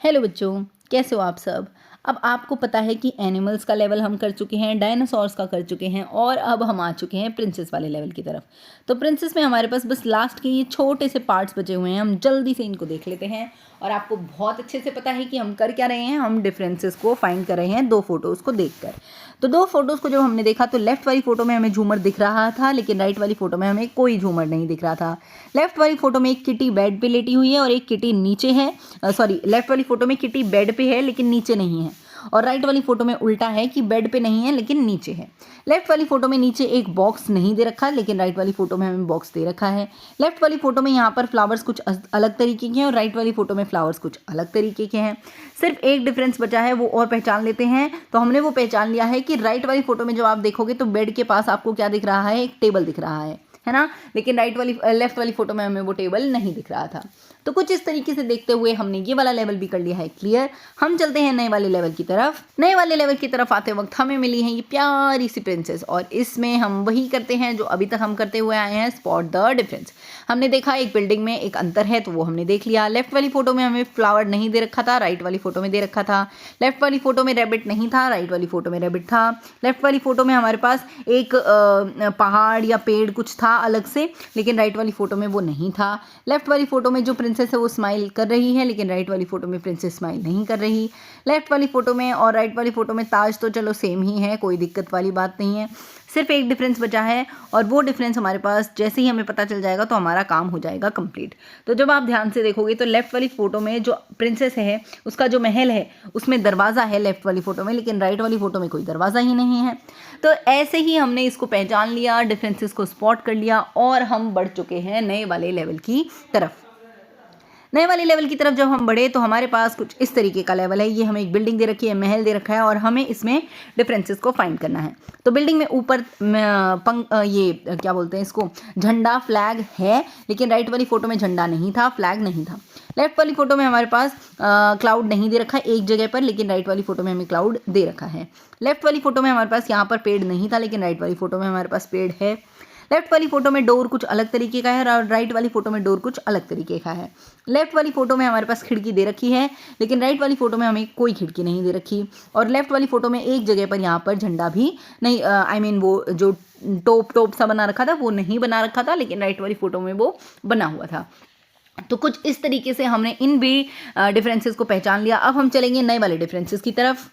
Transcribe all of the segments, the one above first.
Hello बच्चों, कैसे हो आप सब। अब आपको पता है कि एनिमल्स का लेवल हम कर चुके हैं, डायनासोर्स का कर चुके हैं और अब हम आ चुके हैं प्रिंसेस वाले लेवल की तरफ। तो प्रिंसेस में हमारे पास बस लास्ट के ये छोटे से पार्ट्स बचे हुए हैं, हम जल्दी से इनको देख लेते हैं। और आपको बहुत अच्छे से पता है कि हम कर क्या रहे हैं, हम डिफरेंसेस को फाइंड कर रहे हैं दो फोटोज़ को देखकर। तो दो फोटोज़ को जब हमने देखा तो लेफ्ट वाली फोटो में हमें झूमर दिख रहा था, लेकिन राइट वाली फोटो में हमें कोई झूमर नहीं दिख रहा था। लेफ्ट वाली फोटो में एक किटी बेड पे लेटी हुई है और एक किटी नीचे है। सॉरी, लेफ्ट वाली फोटो में किटी बेड पे है लेकिन नीचे नहीं है, और राइट वाली फोटो में उल्टा है कि बेड पे नहीं है लेकिन नीचे है। लेफ्ट वाली फोटो में नीचे एक बॉक्स नहीं दे रखा, लेकिन राइट वाली फोटो में हमें बॉक्स दे रखा है। लेफ्ट वाली फोटो में यहाँ पर फ्लावर्स कुछ अलग तरीके के हैं और राइट वाली फोटो में फ्लावर्स कुछ अलग तरीके के हैं। सिर्फ एक डिफरेंस बचा है, वो और पहचान लेते हैं। तो हमने वो पहचान लिया है कि राइट वाली फोटो में जब आप देखोगे तो बेड के पास आपको क्या दिख रहा है, एक टेबल दिख रहा है ना। लेकिन लेफ्ट वाली फोटो में हमें वो टेबल नहीं दिख रहा था। तो कुछ इस तरीके से देखते हुए हमने ये वाला लेवल भी कर लिया है क्लियर। हम चलते हैं नए वाले लेवल की तरफ। नए वाले लेवल की तरफ आते वक्त हमें मिली है ये प्यारी सी प्रिंसेस, और इसमें हम वही करते हैं जो अभी तक हम करते हुए आए हैं, स्पॉट द डिफरेंस। हमने देखा एक बिल्डिंग में एक अंतर है, तो वो हमने देख लिया। लेफ्ट वाली फोटो में हमें फ्लावर नहीं दे रखा था, राइट वाली फोटो में दे रखा था। लेफ्ट वाली फोटो में रैबिट नहीं था, राइट वाली फोटो में रैबिट था। लेफ्ट वाली फोटो में हमारे पास एक पहाड़ या पेड़ कुछ था अलग से, लेकिन राइट वाली फोटो में वो नहीं था। लेफ्ट वाली फोटो में जो प्रिंसेस है वो स्माइल कर रही है, लेकिन राइट वाली फोटो में प्रिंसेस स्माइल नहीं कर रही। लेफ्ट वाली फोटो में और राइट वाली फोटो में ताज तो चलो सेम ही है, कोई दिक्कत वाली बात नहीं है। सिर्फ एक डिफरेंस बचा है, और वो डिफरेंस हमारे पास जैसे ही हमें पता चल जाएगा तो हमारा काम हो जाएगा कंप्लीट। तो जब आप ध्यान से देखोगे तो लेफ्ट वाली फोटो में जो प्रिंसेस है उसका जो महल है उसमें दरवाज़ा है लेफ्ट वाली फोटो में, लेकिन राइट वाली फोटो में कोई दरवाज़ा ही नहीं है। तो ऐसे ही हमने इसको पहचान लिया, डिफरेंसेस को स्पॉट कर लिया, और हम बढ़ चुके हैं नए वाले लेवल की तरफ। नए वाले लेवल की तरफ जब हम बढ़े तो हमारे पास कुछ इस तरीके का लेवल है। ये हमें एक बिल्डिंग दे रखी है, महल दे रखा है, और हमें इसमें डिफरेंसेस को फाइंड करना है। तो बिल्डिंग में ऊपर ये क्या बोलते हैं इसको, झंडा फ्लैग है, लेकिन राइट वाली फोटो में झंडा नहीं था, फ्लैग नहीं था। लेफ्ट वाली फोटो में हमारे पास क्लाउड नहीं दे रखा है एक जगह पर, लेकिन राइट वाली फोटो में हमें क्लाउड दे रखा है। लेफ्ट वाली फोटो में हमारे पास यहाँ पर पेड़ नहीं था, लेकिन राइट वाली फोटो में हमारे पास पेड़ है। लेफ्ट वाली फोटो में डोर कुछ अलग तरीके का है और राइट वाली फोटो में डोर कुछ अलग तरीके का है। लेफ्ट वाली फोटो में हमारे पास खिड़की दे रखी है, लेकिन राइट वाली फोटो में हमें कोई खिड़की नहीं दे रखी। और लेफ्ट वाली फोटो में एक जगह पर यहाँ पर झंडा भी नहीं, आई मीन वो जो टोप सा बना रखा था वो नहीं बना रखा था, लेकिन राइट वाली फोटो में वो बना हुआ था। तो कुछ इस तरीके से हमने इन भी डिफरेंसेस को पहचान लिया। अब हम चलेंगे नए वाले डिफरेंसेस की तरफ।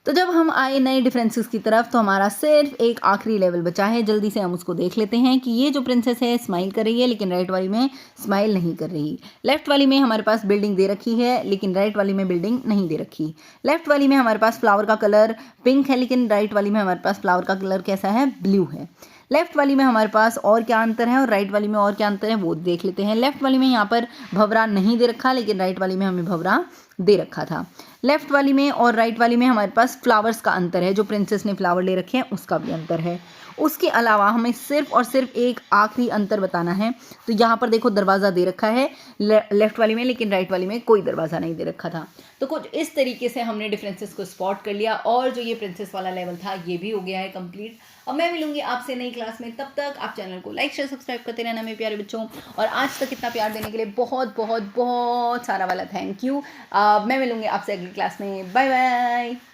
तो जब हम आए नए डिफरेंसेस की तरफ तो हमारा सिर्फ एक आखिरी लेवल बचा है, जल्दी से हम उसको देख लेते हैं कि ये जो प्रिंसेस है स्माइल कर रही है, लेकिन राइट वाली में स्माइल नहीं कर रही। लेफ्ट वाली में हमारे पास बिल्डिंग दे रखी है, लेकिन राइट वाली में बिल्डिंग नहीं दे रखी। लेफ्ट वाली में हमारे पास फ्लावर का कलर पिंक है, लेकिन राइट वाली में हमारे पास फ्लावर का कलर कैसा है, ब्लू है। लेफ्ट वाली में हमारे पास और क्या अंतर है और राइट वाली में और क्या अंतर है वो देख लेते हैं। लेफ्ट वाली में यहाँ पर भंवरा नहीं दे रखा, लेकिन राइट वाली में हमें भंवरा दे रखा था। लेफ्ट वाली में और राइट वाली में हमारे पास फ्लावर्स का अंतर है, जो प्रिंसेस ने फ्लावर ले रखे हैं उसका भी अंतर है। उसके अलावा हमें सिर्फ और सिर्फ एक आखिरी अंतर बताना है। तो यहाँ पर देखो दरवाज़ा दे रखा है लेफ्ट वाली में, लेकिन राइट वाली में कोई दरवाज़ा नहीं दे रखा था। तो कुछ इस तरीके से हमने डिफरेंसेस को स्पॉट कर लिया, और जो ये प्रिंसेस वाला लेवल था ये भी हो गया है कंप्लीट। अब मैं मिलूंगी आपसे नई क्लास में, तब तक आप चैनल को लाइक शेयर सब्सक्राइब करते रहना मेरे प्यारे बच्चों। और आज तक इतना प्यार देने के लिए बहुत बहुत बहुत सारा वाला थैंक यू। मैं मिलूंगी आपसे अगली क्लास में। Bye bye.